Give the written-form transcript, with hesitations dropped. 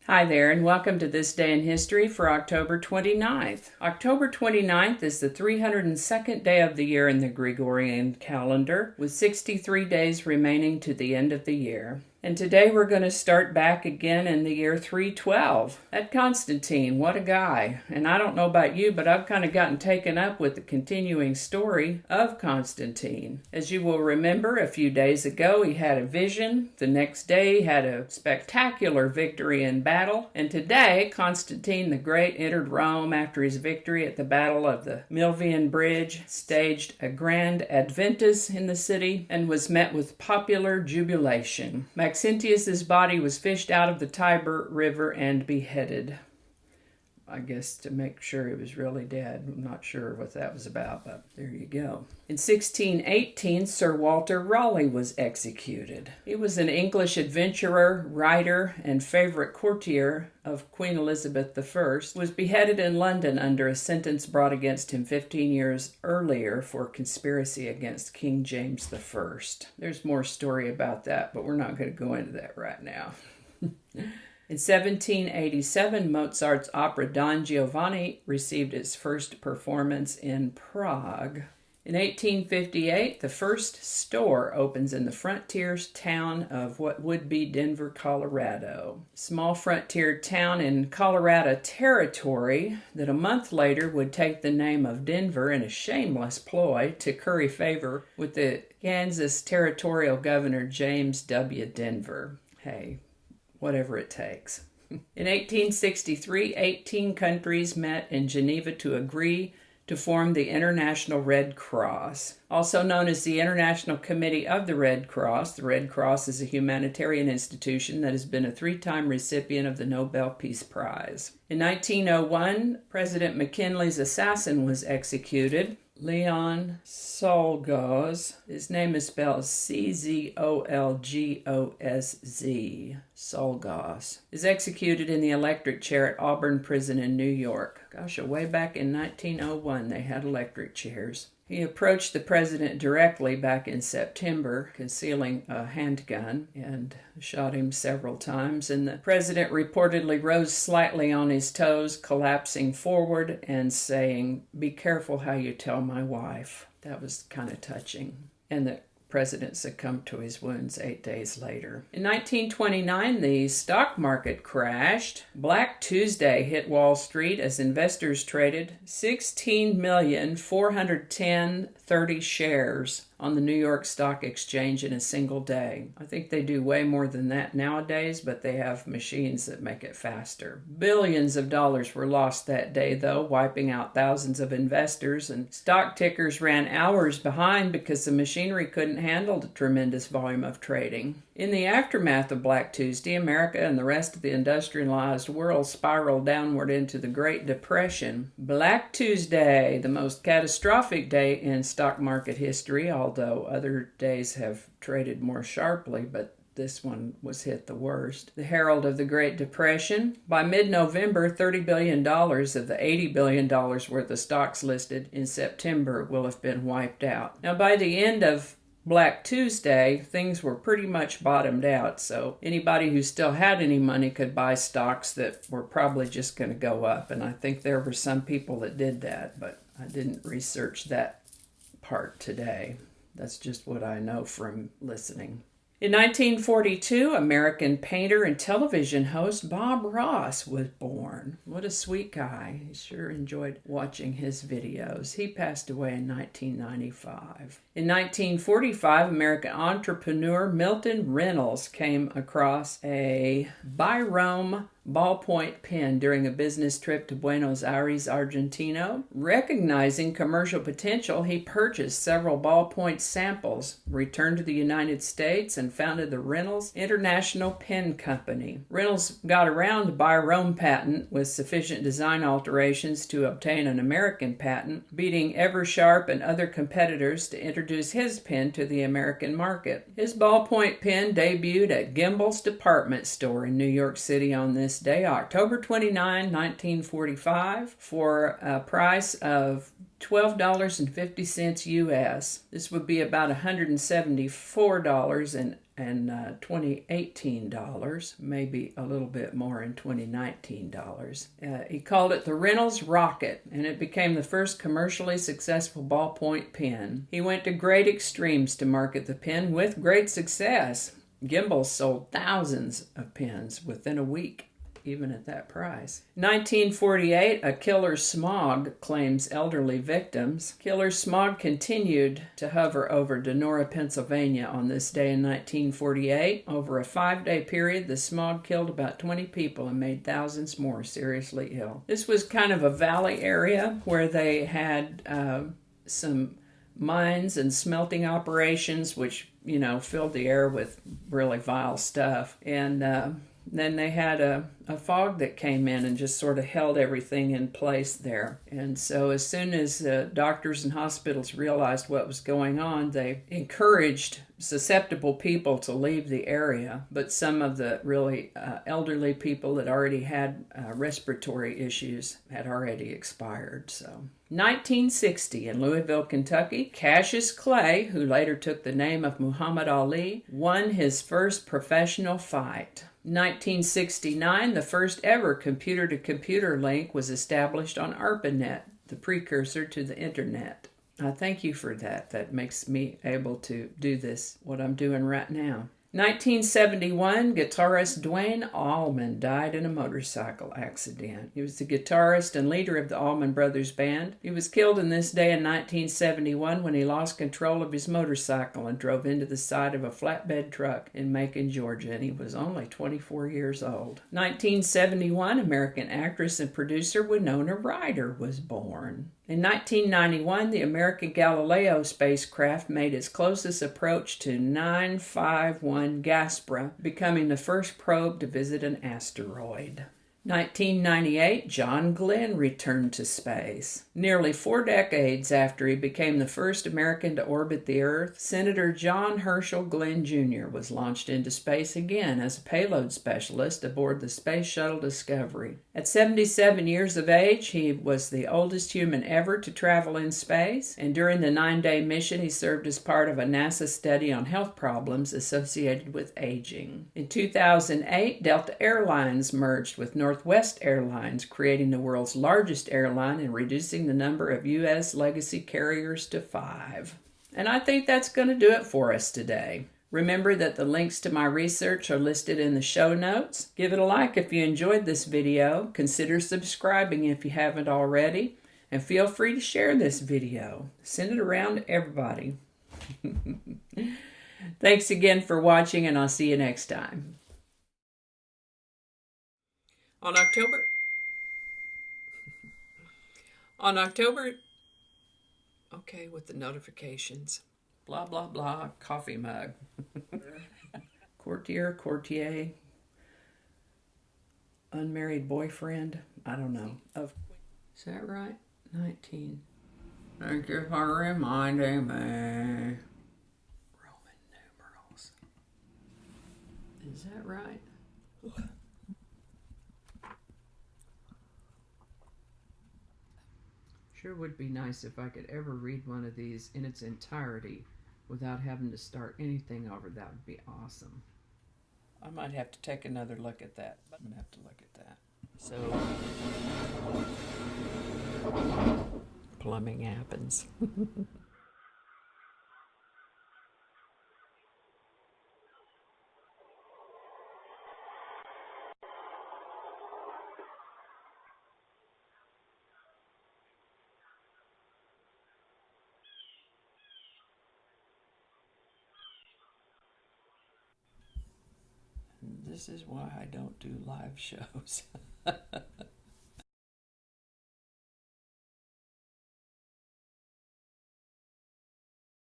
Hi there, and welcome to This Day in History for October 29th. October 29th is the 302nd day of the year in the Gregorian calendar, with 63 days remaining to the end of the year. And today we're going to start back again in the year 312. That Constantine, what a guy. And I don't know about you, but I've kind of gotten taken up with the continuing story of Constantine. As you will remember, a few days ago he had a vision. The next day he had a spectacular victory in battle. And today, Constantine the Great entered Rome after his victory at the Battle of the Milvian Bridge, staged a grand adventus in the city, and was met with popular jubilation. Maxentius's body was fished out of the Tiber River and beheaded. I guess to make sure he was really dead. I'm not sure what that was about, but there you go. In 1618, Sir Walter Raleigh was executed. He was an English adventurer, writer, and favorite courtier of Queen Elizabeth I, was beheaded in London under a sentence brought against him 15 years earlier for conspiracy against King James I. There's more story about that, but we're not going to go into that right now. In 1787, Mozart's opera Don Giovanni received its first performance in Prague. In 1858, the first store opens in the frontier town of what would be Denver, Colorado. Small frontier town in Colorado Territory that a month later would take the name of Denver in a shameless ploy to curry favor with the Kansas Territorial Governor James W. Denver. Hey, whatever it takes. In 1863, 18 countries met in Geneva to agree to form the International Red Cross, also known as the International Committee of the Red Cross. The Red Cross is a humanitarian institution that has been a 3-time recipient of the Nobel Peace Prize. In 1901, President McKinley's assassin was executed. Leon Czolgosz. His name is spelled Czolgosz. Czolgosz is executed in the electric chair at Auburn Prison in New York. Gosh, way back in 1901 they had electric chairs. He approached the president directly back in September, concealing a handgun, and shot him several times. And the president reportedly rose slightly on his toes, collapsing forward and saying, "Be careful how you tell my wife." That was kind of touching. And the president succumbed to his wounds 8 days later. In 1929, the stock market crashed. Black Tuesday hit Wall Street as investors traded 16,410,030 shares on the New York Stock Exchange in a single day. I think they do way more than that nowadays, but they have machines that make it faster. Billions of dollars were lost that day, though, wiping out thousands of investors, and stock tickers ran hours behind because the machinery couldn't handle the tremendous volume of trading. In the aftermath of Black Tuesday, America and the rest of the industrialized world spiraled downward into the Great Depression. Black Tuesday, the most catastrophic day in stock market history, although other days have traded more sharply, but this one was hit the worst. The herald of the Great Depression. By mid-November, $30 billion of the $80 billion worth of stocks listed in September will have been wiped out. Now, by the end of Black Tuesday, things were pretty much bottomed out, so anybody who still had any money could buy stocks that were probably just going to go up, and I think there were some people that did that, but I didn't research that part today. That's just what I know from listening. In 1942, American painter and television host Bob Ross was born. What a sweet guy. I sure enjoyed watching his videos. He passed away in 1995. In 1945, American entrepreneur Milton Reynolds came across a Byrome ballpoint pen during a business trip to Buenos Aires, Argentina. Recognizing commercial potential, he purchased several ballpoint samples, returned to the United States, and founded the Reynolds International Pen Company. Reynolds got around the Byrome patent with sufficient design alterations to obtain an American patent, beating Eversharp and other competitors to introduce his pen to the American market. His ballpoint pen debuted at Gimbel's department store in New York City on this day, October 29, 1945, for a price of $12.50 US. This would be about $174 and 2018 dollars, maybe a little bit more in 2019 dollars. He called it the Reynolds Rocket, and it became the first commercially successful ballpoint pen. He went to great extremes to market the pen with great success. Gimbel sold thousands of pens within a week, even at that price. 1948, a killer smog claims elderly victims. Killer smog continued to hover over Donora, Pennsylvania on this day in 1948. Over a 5-day period, the smog killed about 20 people and made thousands more seriously ill. This was kind of a valley area where they had some mines and smelting operations, which, filled the air with really vile stuff. And then they had a fog that came in and just sort of held everything in place there. And so as soon as doctors and hospitals realized what was going on, they encouraged susceptible people to leave the area. But some of the really elderly people that already had respiratory issues had already expired. So 1960, in Louisville, Kentucky, Cassius Clay, who later took the name of Muhammad Ali, won his first professional fight. 1969, the first ever computer-to-computer link was established on ARPANET, the precursor to the internet. I thank you for that. That makes me able to do this, what I'm doing right now. 1971, guitarist Duane Allman died in a motorcycle accident. He was the guitarist and leader of the Allman Brothers Band. He was killed in this day in 1971 when he lost control of his motorcycle and drove into the side of a flatbed truck in Macon, Georgia, and he was only 24 years old. 1971, American actress and producer Winona Ryder was born. In 1991, the American Galileo spacecraft made its closest approach to 951 Gaspra, becoming the first probe to visit an asteroid. 1998, John Glenn returned to space. Nearly 4 decades after he became the first American to orbit the Earth, Senator John Herschel Glenn Jr. was launched into space again as a payload specialist aboard the Space Shuttle Discovery. At 77 years of age, he was the oldest human ever to travel in space, and during the 9-day mission, he served as part of a NASA study on health problems associated with aging. In 2008, Delta Airlines merged with Northwest Airlines, creating the world's largest airline and reducing the number of U.S. legacy carriers to 5. And I think that's going to do it for us today. Remember that the links to my research are listed in the show notes. Give it a like if you enjoyed this video. Consider subscribing if you haven't already. And feel free to share this video. Send it around to everybody. Thanks again for watching, and I'll see you next time. On October, okay, with the notifications, blah, blah, blah, coffee mug, courtier, unmarried boyfriend, I don't know, is that right? 19. Thank you for reminding me. Roman numerals. Is that right? Sure would be nice if I could ever read one of these in its entirety without having to start anything over. That would be awesome. I might have to take another look at that. I'm going to have to look at that. So, plumbing happens. This is why I don't do live shows.